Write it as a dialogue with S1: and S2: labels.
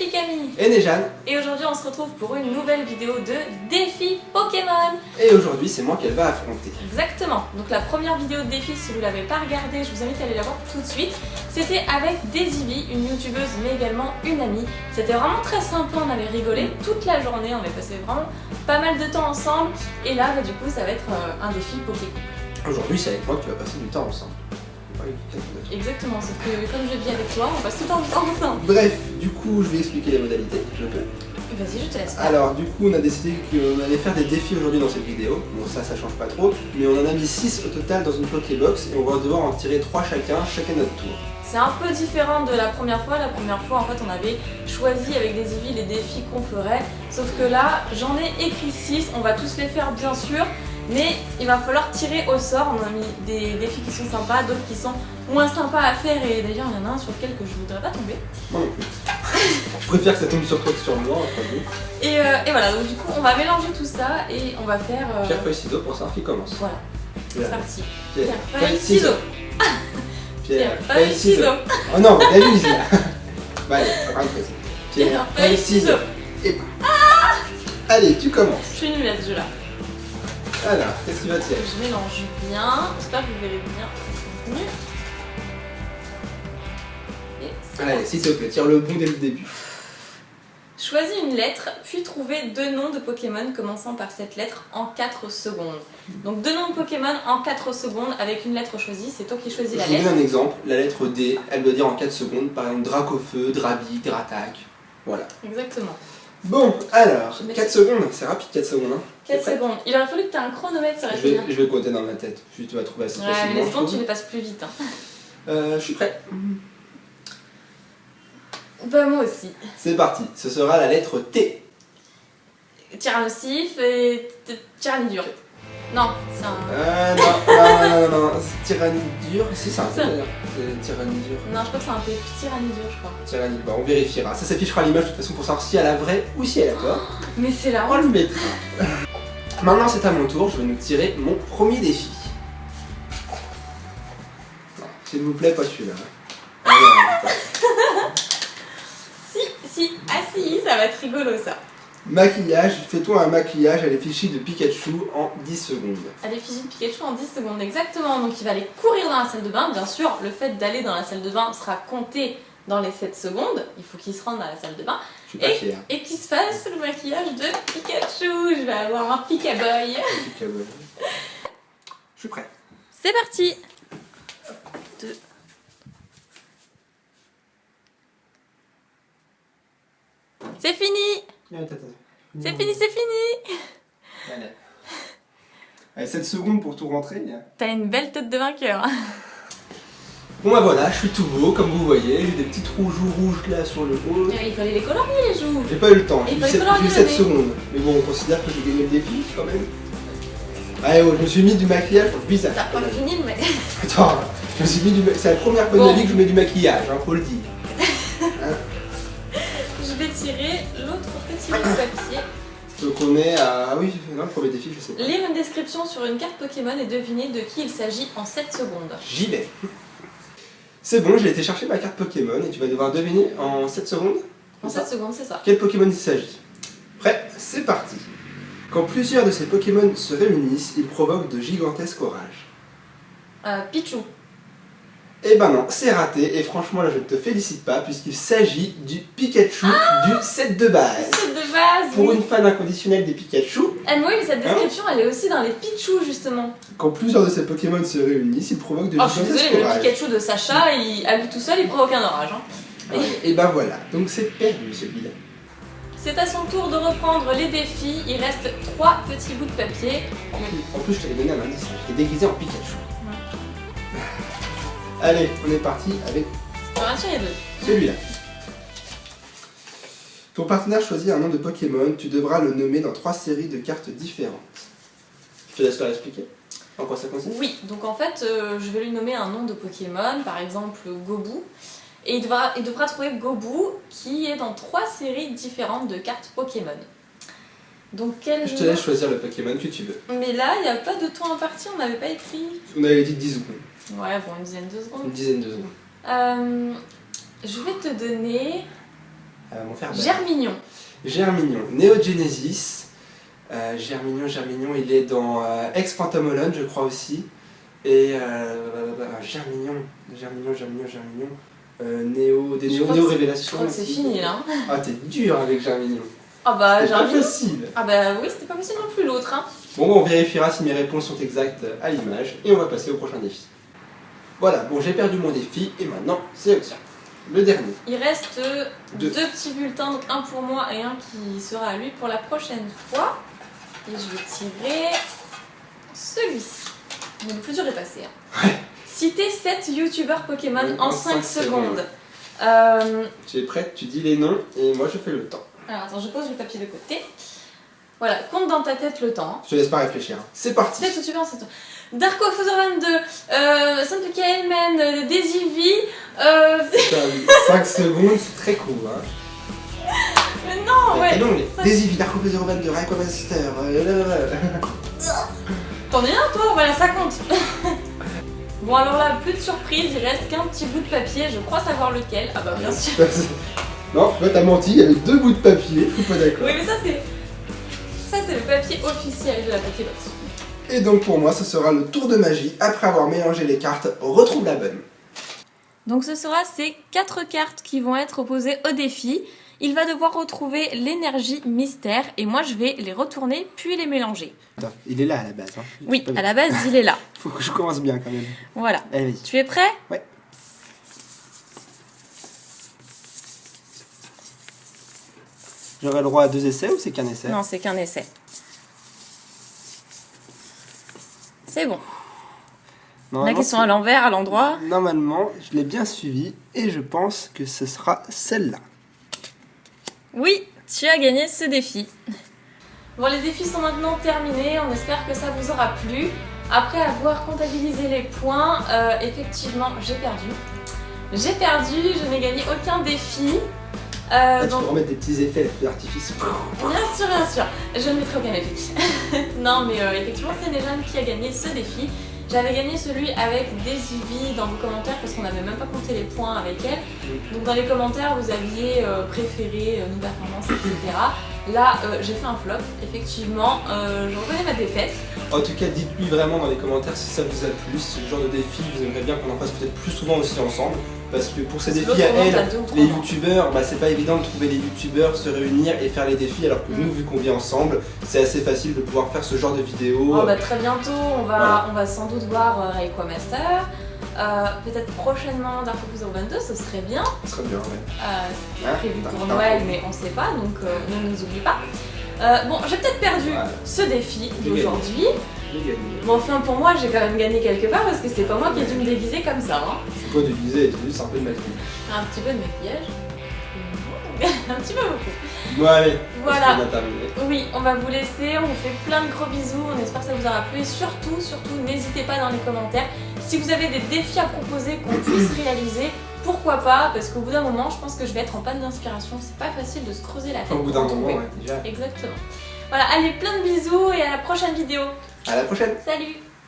S1: Ici Camille
S2: et Néjane.
S1: et aujourd'hui on se retrouve pour une nouvelle vidéo de défi Pokémon.
S2: Et aujourd'hui c'est moi qu'elle va affronter.
S1: Exactement, donc la première vidéo de défi, si vous ne l'avez pas regardée, je vous invite à aller la voir tout de suite. C'était avec Daisy, une youtubeuse mais également une amie. C'était vraiment très sympa, on avait rigolé toute la journée, on avait passé vraiment pas mal de temps ensemble. Et là du coup ça va être un défi Pokémon.
S2: Aujourd'hui c'est avec moi que tu vas passer du temps ensemble.
S1: Exactement, sauf que comme je vis avec toi, on passe tout le temps ensemble.
S2: Bref, du coup je vais expliquer les modalités, je peux.
S1: Vas-y, je te laisse.
S2: Alors du coup on a décidé qu'on allait faire des défis aujourd'hui dans cette vidéo. Bon ça change pas trop, mais on en a mis 6 au total dans une Pokébox et on va devoir en tirer 3 chacun notre tour.
S1: C'est un peu différent de la première fois. La première fois en fait on avait choisi avec des Eevee les défis qu'on ferait. Sauf que là j'en ai écrit 6, on va tous les faire bien sûr. Mais il va falloir tirer au sort, on a mis des défis qui sont sympas, d'autres qui sont moins sympas à faire et d'ailleurs il y en a un sur lequel que je voudrais pas tomber.
S2: Moi non plus. Je préfère que ça tombe sur toi que sur moi, entre vous.
S1: Et voilà, donc du coup on va mélanger tout ça et on va faire...
S2: Pierre, feuille, ciseaux pour savoir qui commence.
S1: Voilà, c'est parti.
S2: Pierre,
S1: feuille, ciseaux.
S2: Pierre, feuille, ciseaux. Oh non, t'abuses là. Bah allez, on va faire
S1: Pierre, feuille, ciseaux.
S2: Et... Allez, tu commences.
S1: Je suis nulle à ce jeu là.
S2: Alors, qu'est-ce qu'il va tirer?
S1: Je mélange bien, j'espère que vous verrez bien. Et
S2: allez, s'il te plaît, tire le bon dès le début.
S1: Choisis une lettre, puis trouvez 2 noms de Pokémon commençant par cette lettre en 4 secondes. Donc 2 noms de Pokémon en 4 secondes avec une lettre choisie, c'est toi qui choisis la
S2: lettre. Je vous
S1: lettre.
S2: donne un exemple, la lettre D, elle doit dire en 4 secondes, par exemple Dracofeu, Drabi, Dratak, voilà.
S1: Exactement.
S2: Bon, alors, 4 secondes, c'est rapide 4 secondes. Hein.
S1: 4 secondes. Il aurait fallu que tu aies un chronomètre, ça aurait été bien.
S2: Je vais compter dans ma tête, puis tu vas trouver assez facilement.
S1: Ouais, mais les secondes, tu les passes plus vite. Hein.
S2: Je suis prêt.
S1: Bah, moi aussi.
S2: C'est parti, ce sera la lettre T.
S1: Tyrannosif et Tyranidur. Non, c'est un...
S2: non, Tyranidur, c'est ça, d'ailleurs. Tyranidur.
S1: Non, je crois que c'est un peu Tyranidur, je crois.
S2: Tyranidur, bah, on vérifiera. Ça s'affichera à l'image de toute façon pour savoir si elle a vrai ou si elle a tort.
S1: Mais c'est là.
S2: On le mettra. Maintenant c'est à mon tour, je vais nous tirer mon premier défi. S'il vous plaît, pas celui-là.
S1: Si, ah si, ça va être rigolo ça.
S2: Maquillage, fais-toi un maquillage à l'effigie de Pikachu en 10 secondes.
S1: À l'effigie de Pikachu en 10 secondes, exactement. Donc il va aller courir dans la salle de bain. Bien sûr, le fait d'aller dans la salle de bain sera compté dans les 7 secondes. Il faut qu'il se rende dans la salle de bain.
S2: Je suis pas fier.
S1: Et qu'il se fasse le maquillage de Pikachu. Je vais avoir un Pikaboy.
S2: Je suis prêt.
S1: C'est parti. 2. C'est fini. C'est fini, c'est fini.
S2: Allez, 7 secondes pour tout rentrer.
S1: T'as une belle tête de vainqueur.
S2: Bon bah voilà, je suis tout beau, comme vous voyez, j'ai des petits trous joues rouges là sur le haut.
S1: Il fallait les colorier les joues.
S2: J'ai pas eu le temps, j'ai eu 7
S1: les
S2: secondes. Mais bon, on considère que j'ai gagné le défi quand même. Allez, oh, je me suis mis du maquillage, bizarre.
S1: T'as pas fini mais...
S2: Attends, je me suis mis du maquillage, c'est la première fois de ma vie que je mets du maquillage, hein, faut le dire. Hein?
S1: Je vais tirer l'autre petit bout de papier.
S2: Donc on est à... Ah oui, non, le premier défi, je sais pas.
S1: Lire une description sur une carte Pokémon et deviner de qui il s'agit en 7 secondes.
S2: J'y vais. C'est bon, j'ai été chercher ma carte Pokémon et tu vas devoir deviner en 7 secondes.
S1: En 7 secondes, c'est ça.
S2: Quel Pokémon il s'agit? Prêt? C'est parti. Quand plusieurs de ces Pokémon se réunissent, ils provoquent de gigantesques orages.
S1: Pichu.
S2: Eh ben non, c'est raté et franchement là je ne te félicite pas puisqu'il s'agit du Pikachu du set de base.
S1: Le set de base.
S2: Pour
S1: oui.
S2: une fan inconditionnelle des Pikachu.
S1: Ah oui, mais cette description elle est aussi dans les Pichu justement.
S2: Quand plusieurs de ces Pokémon se réunissent, ils provoquent de
S1: je suis
S2: gigantesques
S1: désolée, mais
S2: orages.
S1: le Pikachu de Sacha, à lui tout seul, il provoque un orage. Hein.
S2: Ouais, et ben voilà, donc c'est perdu celui-là.
S1: C'est à son tour de reprendre les défis. Il reste 3 petits bouts de papier.
S2: En plus je t'avais donné un indice, je t'ai déguisé en Pikachu. Allez, on est parti avec
S1: On va en tirer 2.
S2: celui-là. Ton partenaire choisit un nom de Pokémon, tu devras le nommer dans 3 séries de cartes différentes. Je te laisse leur expliquer en quoi ça consiste.
S1: Oui, donc en fait, je vais lui nommer un nom de Pokémon, par exemple Gobu. Et il devra trouver Gobu qui est dans 3 séries différentes de cartes Pokémon. Donc quel
S2: Je te laisse choisir le Pokémon que tu veux.
S1: Mais là, il n'y a pas de temps imparti, on n'avait pas écrit.
S2: On avait dit 10 secondes.
S1: Ouais, bon, une dizaine de secondes.
S2: Une dizaine de secondes.
S1: Je vais te donner
S2: Elle va m'en faire baver.
S1: Germignon.
S2: Germignon, Neogenesis. Germignon, il est dans Ex-Phantom Alone, je crois aussi. Et Germignon. Néo Révélation.
S1: Je crois que c'est fini là.
S2: Ah, t'es dur avec Germignon.
S1: Ah bah,
S2: C'est pas facile.
S1: Ah bah oui, c'était pas facile non plus l'autre. Hein.
S2: Bon, on vérifiera si mes réponses sont exactes à l'image et on va passer au prochain défi. Voilà, bon, j'ai perdu mon défi et maintenant c'est Oxia. Le dernier.
S1: Il reste deux petits bulletins, donc un pour moi et un qui sera à lui pour la prochaine fois. Et je vais tirer celui-ci. Mais le plus dur est passé. Hein.
S2: Ouais.
S1: Citer 7 youtubeurs Pokémon en 5 secondes.
S2: Tu es prête, tu dis les noms et moi je fais le temps.
S1: Alors attends, je pose le papier de côté. Voilà, compte dans ta tête le temps.
S2: Je te laisse pas réfléchir. C'est parti.
S1: 7 youtubeurs, c'est tout. Darko Fozer 22, Santuka Elmen, Daisy V.
S2: 5 secondes, c'est très court. Hein.
S1: Mais non, ouais.
S2: Et non, Daisy V, Darko Fozer 22, Raiko Master.
S1: T'en es un toi? Voilà, ça compte. Bon alors là, plus de surprise, il reste qu'un petit bout de papier, je crois savoir lequel. Ah bah bien sûr.
S2: Non, tu vois, t'as menti, il y avait 2 bouts de papier, je suis pas d'accord.
S1: Oui mais ça c'est le papier officiel de la papier box.
S2: Et donc pour moi, ce sera le tour de magie. Après avoir mélangé les cartes, on retrouve la bonne.
S1: Donc ce sera ces 4 cartes qui vont être opposées au défi. Il va devoir retrouver l'énergie mystère et moi je vais les retourner puis les mélanger.
S2: Attends, il est là à la base. Hein.
S1: Oui, à la base il est là.
S2: Faut que je commence bien quand même.
S1: Voilà.
S2: Allez, vas-y.
S1: Tu es prêt?
S2: Ouais. J'aurai le droit à 2 essais ou c'est qu'un essai?
S1: Non, c'est qu'un essai. C'est bon. La question à l'envers, à l'endroit.
S2: Normalement, je l'ai bien suivi et je pense que ce sera celle-là.
S1: Oui, tu as gagné ce défi. Bon, les défis sont maintenant terminés. On espère que ça vous aura plu. Après avoir comptabilisé les points, effectivement, j'ai perdu. Je n'ai gagné aucun défi.
S2: Tu peux remettre des petits effets d'artifice.
S1: Bien sûr. Je ne mettrai aucun effet. Non, mais effectivement, c'est Nejane qui a gagné ce défi. J'avais gagné celui avec Daisy V dans vos commentaires parce qu'on n'avait même pas compté les points avec elle. Donc dans les commentaires, vous aviez préféré nos performances, etc. Là, j'ai fait un flop, effectivement. Je reconnais ma défaite.
S2: En tout cas, dites-lui vraiment dans les commentaires si ça vous a plu, si c'est le genre de défi, vous aimeriez bien qu'on en fasse peut-être plus souvent aussi ensemble. Parce que pour ces défis à elle, les youtubeurs, bah, c'est pas évident de trouver les youtubeurs, se réunir et faire les défis, alors que nous, vu qu'on vit ensemble, c'est assez facile de pouvoir faire ce genre de vidéos.
S1: Oh, bah, très bientôt, on va sans doute voir Raiko Master. Peut-être prochainement Darko Fozer 22, ce serait bien.
S2: Ce serait bien, ouais.
S1: C'était prévu pour Noël, mais on sait pas, donc ne nous oublie pas. Bon, j'ai peut-être perdu ce défi d'aujourd'hui.
S2: J'ai gagné.
S1: Bon, enfin, pour moi, j'ai quand même gagné quelque part parce que c'est pas moi qui ai dû me déguiser comme ça. Hein.
S2: C'est pas déguisé, c'est juste un peu de maquillage.
S1: Un petit peu de maquillage. Un petit peu beaucoup.
S2: Bon, allez,
S1: voilà.
S2: on a terminé.
S1: Oui, on va vous laisser, on vous fait plein de gros bisous, on espère que ça vous aura plu et surtout, n'hésitez pas dans les commentaires. Si vous avez des défis à proposer qu'on puisse réaliser, pourquoi pas, parce qu'au bout d'un moment, je pense que je vais être en panne d'inspiration, c'est pas facile de se creuser la tête.
S2: Au bout d'un moment, ouais, déjà.
S1: Exactement. Voilà, allez, plein de bisous et à la prochaine vidéo.
S2: À la prochaine.
S1: Salut.